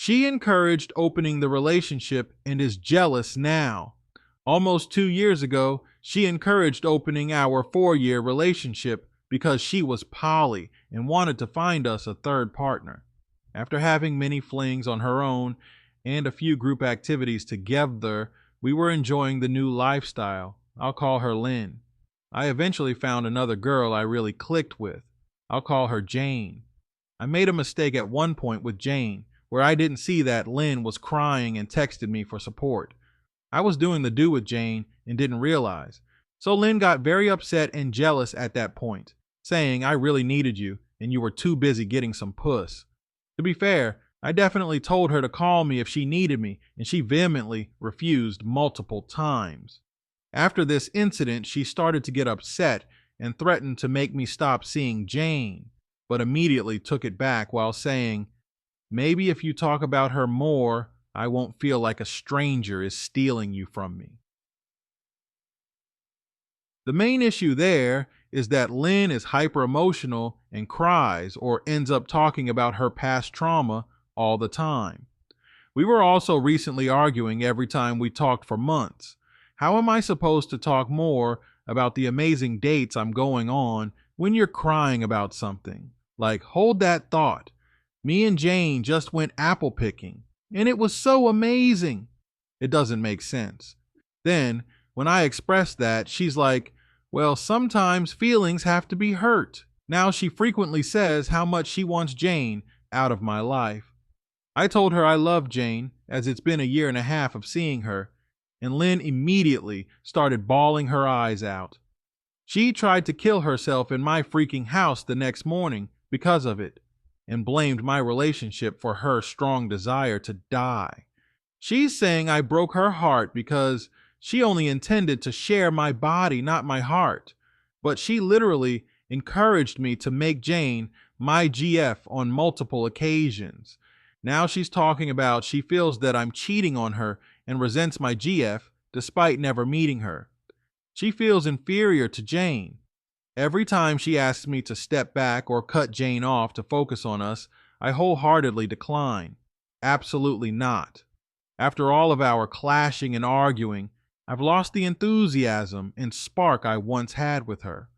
She encouraged opening the relationship and is jealous now. Almost 2 years ago, she encouraged opening our 4-year relationship because she was poly and wanted to find us a third partner. After having many flings on her own and a few group activities together, we were enjoying the new lifestyle. I'll call her Lynn. I eventually found another girl I really clicked with. I'll call her Jane. I made a mistake at one point with Jane, where I didn't see that Lynn was crying and texted me for support. I was doing the do with Jane and didn't realize. So Lynn got very upset and jealous at that point, saying I really needed you and you were too busy getting some puss. To be fair, I definitely told her to call me if she needed me, and she vehemently refused multiple times. After this incident, she started to get upset and threatened to make me stop seeing Jane, but immediately took it back while saying, maybe if you talk about her more, I won't feel like a stranger is stealing you from me. The main issue there is that Lynn is hyper emotional and cries or ends up talking about her past trauma all the time. We were also recently arguing every time we talked for months. How am I supposed to talk more about the amazing dates I'm going on when you're crying about something? Like, hold that thought. Me and Jane just went apple picking, and it was so amazing. It doesn't make sense. Then, when I express that, she's like, well, sometimes feelings have to be hurt. Now she frequently says how much she wants Jane out of my life. I told her I love Jane, as it's been a year and a half of seeing her, and Lynn immediately started bawling her eyes out. She tried to kill herself in my freaking house the next morning because of it, and blamed my relationship for her strong desire to die. She's saying I broke her heart because she only intended to share my body, not my heart. But she literally encouraged me to make Jane my GF on multiple occasions. Now she's talking about she feels that I'm cheating on her and resents my GF despite never meeting her. She feels inferior to Jane. Every time she asks me to step back or cut Jane off to focus on us, I wholeheartedly decline. Absolutely not. After all of our clashing and arguing, I've lost the enthusiasm and spark I once had with her.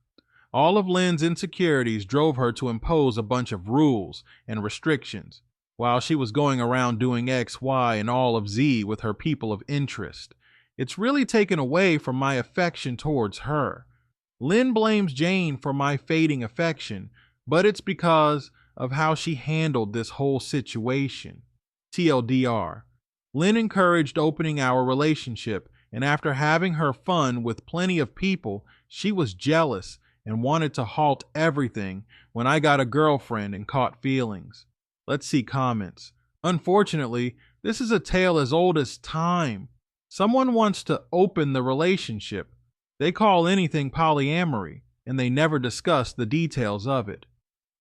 All of Lynn's insecurities drove her to impose a bunch of rules and restrictions, while she was going around doing X, Y, and all of Z with her people of interest. It's really taken away from my affection towards her. Lynn blames Jane for my fading affection, but it's because of how she handled this whole situation. TLDR. Lynn encouraged opening our relationship, and after having her fun with plenty of people, she was jealous and wanted to halt everything when I got a girlfriend and caught feelings. Let's see comments. Unfortunately, this is a tale as old as time. Someone wants to open the relationship. They call anything polyamory, and they never discuss the details of it.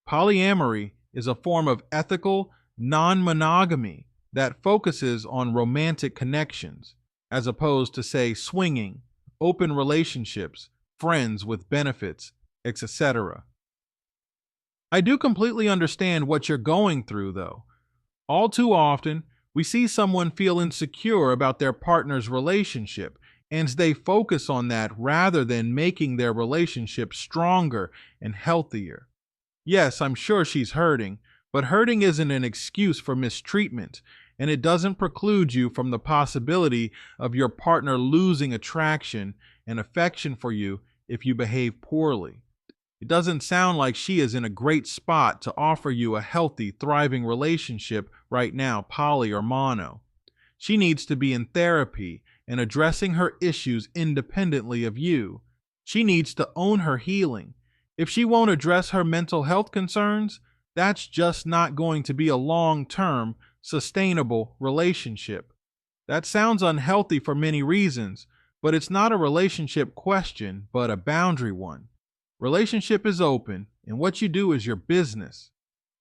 Polyamory is a form of ethical non-monogamy that focuses on romantic connections, as opposed to, say, swinging, open relationships, friends with benefits, etc. I do completely understand what you're going through, though. All too often, we see someone feel insecure about their partner's relationship, and they focus on that rather than making their relationship stronger and healthier. Yes, I'm sure she's hurting, but hurting isn't an excuse for mistreatment, and it doesn't preclude you from the possibility of your partner losing attraction and affection for you if you behave poorly. It doesn't sound like she is in a great spot to offer you a healthy, thriving relationship right now, poly or mono. She needs to be in therapy and addressing her issues independently of you. She needs to own her healing. If she won't address her mental health concerns, that's just not going to be a long-term, sustainable relationship. That sounds unhealthy for many reasons, but it's not a relationship question, but a boundary one. Relationship is open, and what you do is your business.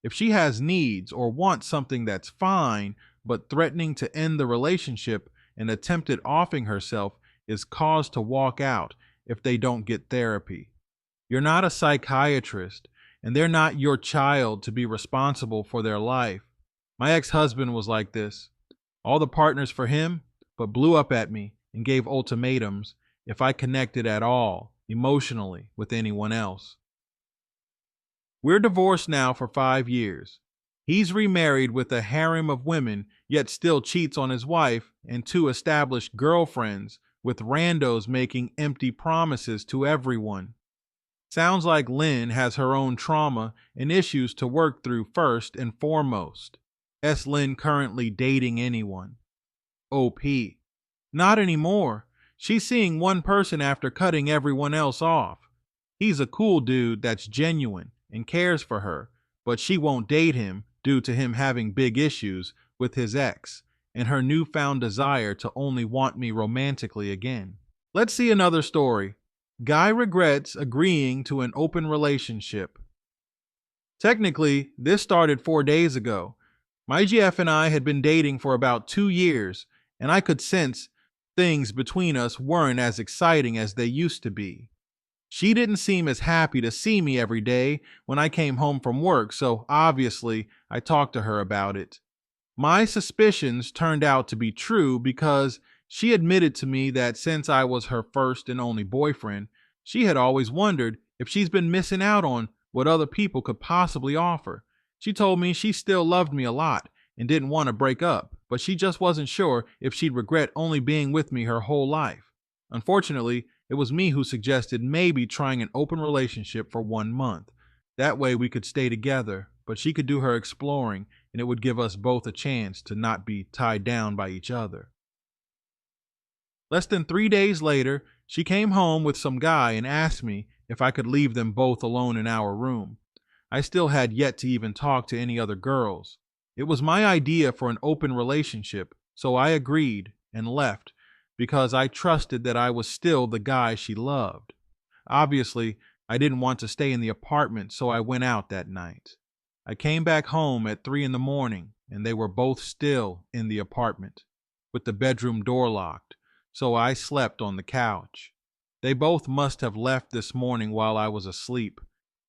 If she has needs or wants something, that's fine, but threatening to end the relationship and attempted offing herself is cause to walk out if they don't get therapy. You're not a psychiatrist, and they're not your child to be responsible for their life. My ex-husband was like this. All the partners for him, but blew up at me and gave ultimatums if I connected at all emotionally with anyone else. We're divorced now for 5 years. He's remarried with a harem of women, yet still cheats on his wife and two established girlfriends, with randos making empty promises to everyone. Sounds like Lynn has her own trauma and issues to work through first and foremost. S. Lynn currently dating anyone? OP. Not anymore. She's seeing one person after cutting everyone else off. He's a cool dude that's genuine and cares for her, but she won't date him due to him having big issues with his ex and her newfound desire to only want me romantically again. Let's see another story. Guy regrets agreeing to an open relationship. Technically, this started 4 days ago. My GF and I had been dating for about 2 years, and I could sense things between us weren't as exciting as they used to be. She didn't seem as happy to see me every day when I came home from work, so obviously I talked to her about it. My suspicions turned out to be true because she admitted to me that since I was her first and only boyfriend, she had always wondered if she's been missing out on what other people could possibly offer. She told me she still loved me a lot and didn't want to break up, but she just wasn't sure if she'd regret only being with me her whole life. Unfortunately, it was me who suggested maybe trying an open relationship for 1 month. That way we could stay together, but she could do her exploring and it would give us both a chance to not be tied down by each other. Less than 3 days later, she came home with some guy and asked me if I could leave them both alone in our room. I still had yet to even talk to any other girls. It was my idea for an open relationship, so I agreed and left because I trusted that I was still the guy she loved. Obviously, I didn't want to stay in the apartment, so I went out that night. I came back home at 3 a.m, and they were both still in the apartment, with the bedroom door locked, so I slept on the couch. They both must have left this morning while I was asleep,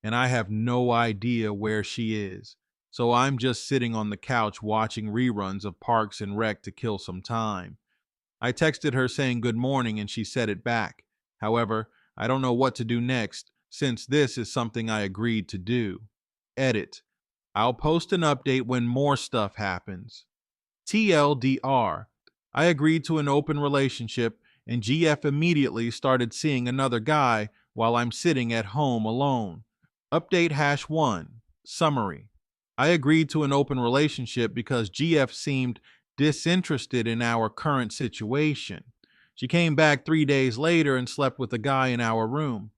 and I have no idea where she is, so I'm just sitting on the couch watching reruns of Parks and Rec to kill some time. I texted her saying good morning and she said it back. However, I don't know what to do next since this is something I agreed to do. Edit. I'll post an update when more stuff happens. TLDR. I agreed to an open relationship and GF immediately started seeing another guy while I'm sitting at home alone. Update #1. Summary. I agreed to an open relationship because GF seemed disinterested in our current situation. She came back 3 days later and slept with a guy in our room.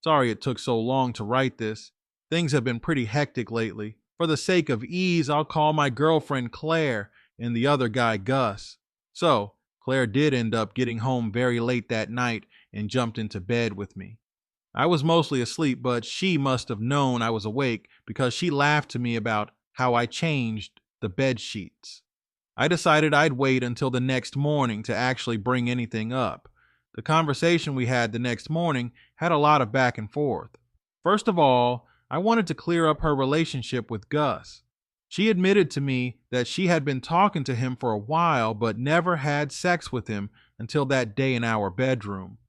Sorry it took so long to write this. Things have been pretty hectic lately. For the sake of ease, I'll call my girlfriend Claire and the other guy Gus. So, Claire did end up getting home very late that night and jumped into bed with me. I was mostly asleep, but she must have known I was awake because she laughed to me about how I changed the bed sheets. I decided I'd wait until the next morning to actually bring anything up. The conversation we had the next morning had a lot of back and forth. First of all, I wanted to clear up her relationship with Gus. She admitted to me that she had been talking to him for a while but never had sex with him until that day in our bedroom.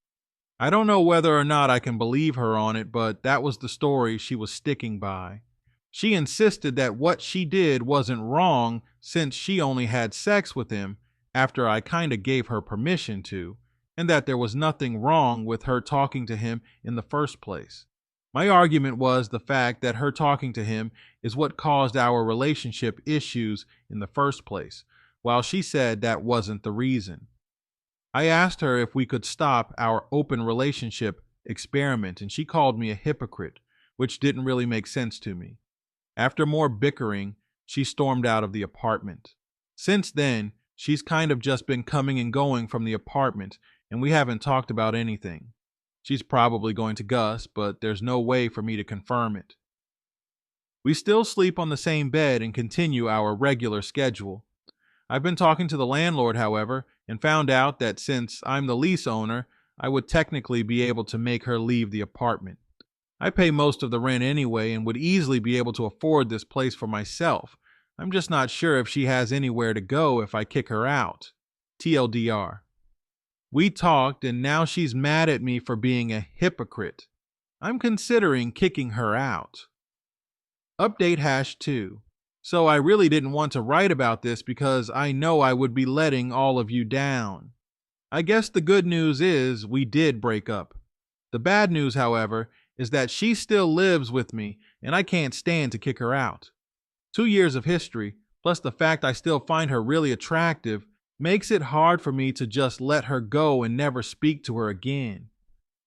I don't know whether or not I can believe her on it, but that was the story she was sticking by. She insisted that what she did wasn't wrong since she only had sex with him after I kinda gave her permission to, and that there was nothing wrong with her talking to him in the first place. My argument was the fact that her talking to him is what caused our relationship issues in the first place, while she said that wasn't the reason. I asked her if we could stop our open relationship experiment, and she called me a hypocrite, which didn't really make sense to me. After more bickering, she stormed out of the apartment. Since then, she's kind of just been coming and going from the apartment, and we haven't talked about anything. She's probably going to Gus, but there's no way for me to confirm it. We still sleep on the same bed and continue our regular schedule. I've been talking to the landlord, however, and found out that since I'm the lease owner, I would technically be able to make her leave the apartment. I pay most of the rent anyway and would easily be able to afford this place for myself, I'm just not sure if she has anywhere to go if I kick her out. TLDR. We talked and now she's mad at me for being a hypocrite. I'm considering kicking her out. Update #2. So I really didn't want to write about this because I know I would be letting all of you down. I guess the good news is we did break up. The bad news, however, is that she still lives with me and I can't stand to kick her out. 2 years of history, plus the fact I still find her really attractive, makes it hard for me to just let her go and never speak to her again.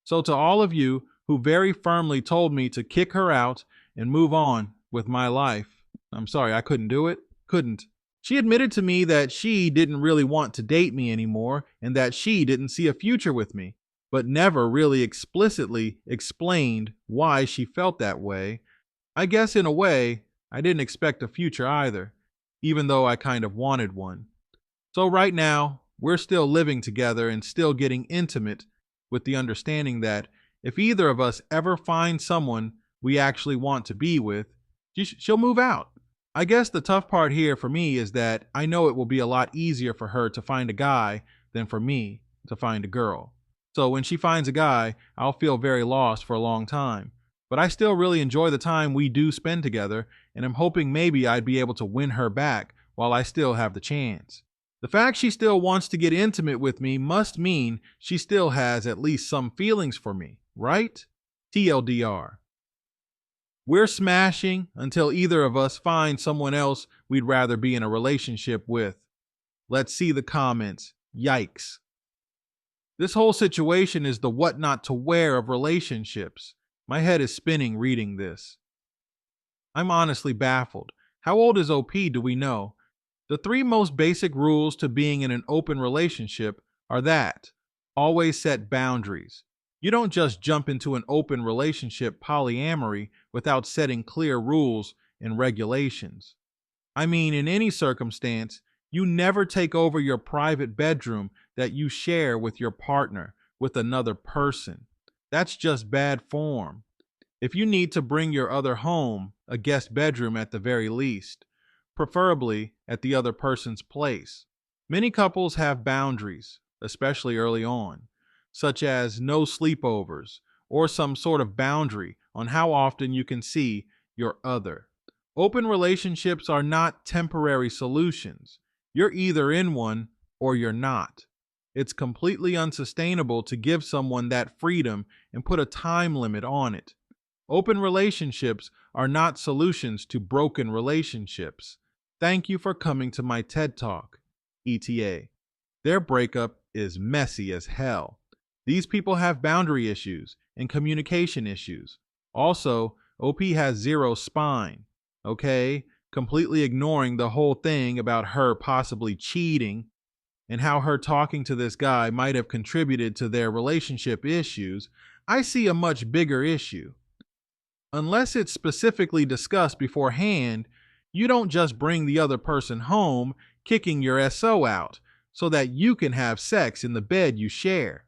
So to all of you who very firmly told me to kick her out and move on with my life, I'm sorry, I couldn't do it. Couldn't. She admitted to me that she didn't really want to date me anymore and that she didn't see a future with me, but never really explicitly explained why she felt that way. I guess in a way, I didn't expect a future either, even though I kind of wanted one. So right now, we're still living together and still getting intimate with the understanding that if either of us ever find someone we actually want to be with, she'll move out. I guess the tough part here for me is that I know it will be a lot easier for her to find a guy than for me to find a girl. So when she finds a guy, I'll feel very lost for a long time. But I still really enjoy the time we do spend together, and I'm hoping maybe I'd be able to win her back while I still have the chance. The fact she still wants to get intimate with me must mean she still has at least some feelings for me, right? TLDR. We're smashing until either of us finds someone else we'd rather be in a relationship with. Let's see the comments. Yikes. This whole situation is the what not to wear of relationships. My head is spinning reading this. I'm honestly baffled. How old is OP do we know? The 3 most basic rules to being in an open relationship are that always set boundaries. You don't just jump into an open relationship polyamory without setting clear rules and regulations. I mean, in any circumstance, you never take over your private bedroom that you share with your partner, with another person. That's just bad form. If you need to bring your other home, a guest bedroom at the very least, preferably at the other person's place. Many couples have boundaries, especially early on, such as no sleepovers or some sort of boundary on how often you can see your other. Open relationships are not temporary solutions. You're either in one or you're not. It's completely unsustainable to give someone that freedom and put a time limit on it. Open relationships are not solutions to broken relationships. Thank you for coming to my TED Talk, ETA. Their breakup is messy as hell. These people have boundary issues and communication issues. Also, OP has 0 spine, okay? Completely ignoring the whole thing about her possibly cheating and how her talking to this guy might have contributed to their relationship issues. I see a much bigger issue. Unless it's specifically discussed beforehand, you don't just bring the other person home, kicking your SO out, so that you can have sex in the bed you share.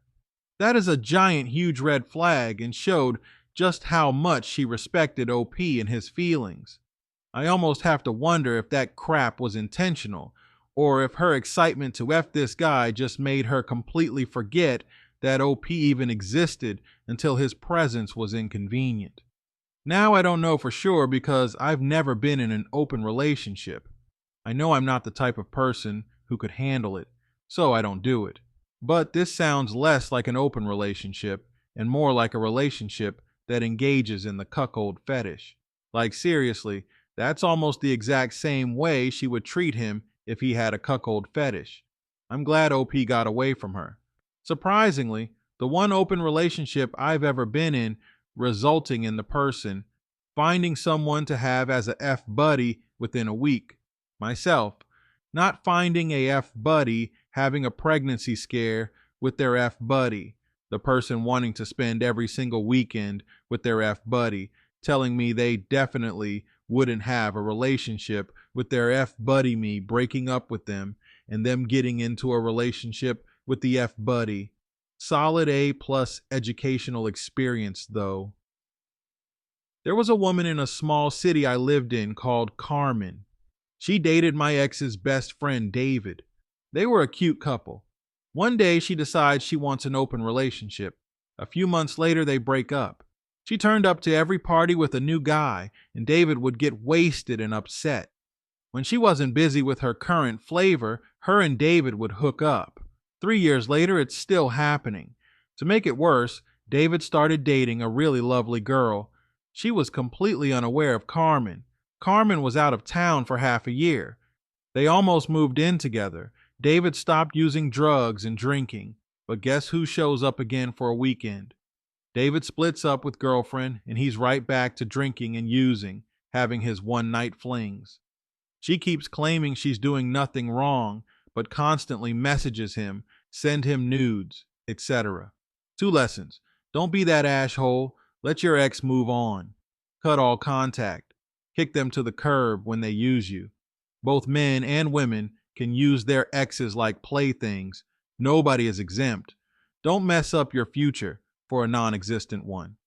That is a giant, huge red flag and showed just how much she respected OP and his feelings. I almost have to wonder if that crap was intentional, or if her excitement to F this guy just made her completely forget that OP even existed until his presence was inconvenient. Now I don't know for sure because I've never been in an open relationship. I know I'm not the type of person who could handle it, so I don't do it. But this sounds less like an open relationship and more like a relationship that engages in the cuckold fetish. Like seriously, that's almost the exact same way she would treat him if he had a cuckold fetish. I'm glad OP got away from her. Surprisingly, the one open relationship I've ever been in resulting in the person finding someone to have as a F buddy within a week. Myself, not finding a F buddy having a pregnancy scare with their F buddy. The person wanting to spend every single weekend with their F buddy, telling me they definitely wouldn't have a relationship with their F buddy me breaking up with them and them getting into a relationship with the F buddy. Solid A+ educational experience, though. There was a woman in a small city I lived in called Carmen. She dated my ex's best friend, David. They were a cute couple. One day she decides she wants an open relationship. A few months later, they break up. She turned up to every party with a new guy, and David would get wasted and upset. When she wasn't busy with her current flavor, her and David would hook up. 3 years later, it's still happening. To make it worse, David started dating a really lovely girl. She was completely unaware of Carmen. Carmen was out of town for half a year. They almost moved in together. David stopped using drugs and drinking. But guess who shows up again for a weekend? David splits up with girlfriend, and he's right back to drinking and using, having his one-night flings. She keeps claiming she's doing nothing wrong, but constantly messages him, send him nudes, etc. 2 lessons. Don't be that asshole. Let your ex move on. Cut all contact. Kick them to the curb when they use you. Both men and women can use their exes like playthings. Nobody is exempt. Don't mess up your future for a non-existent one.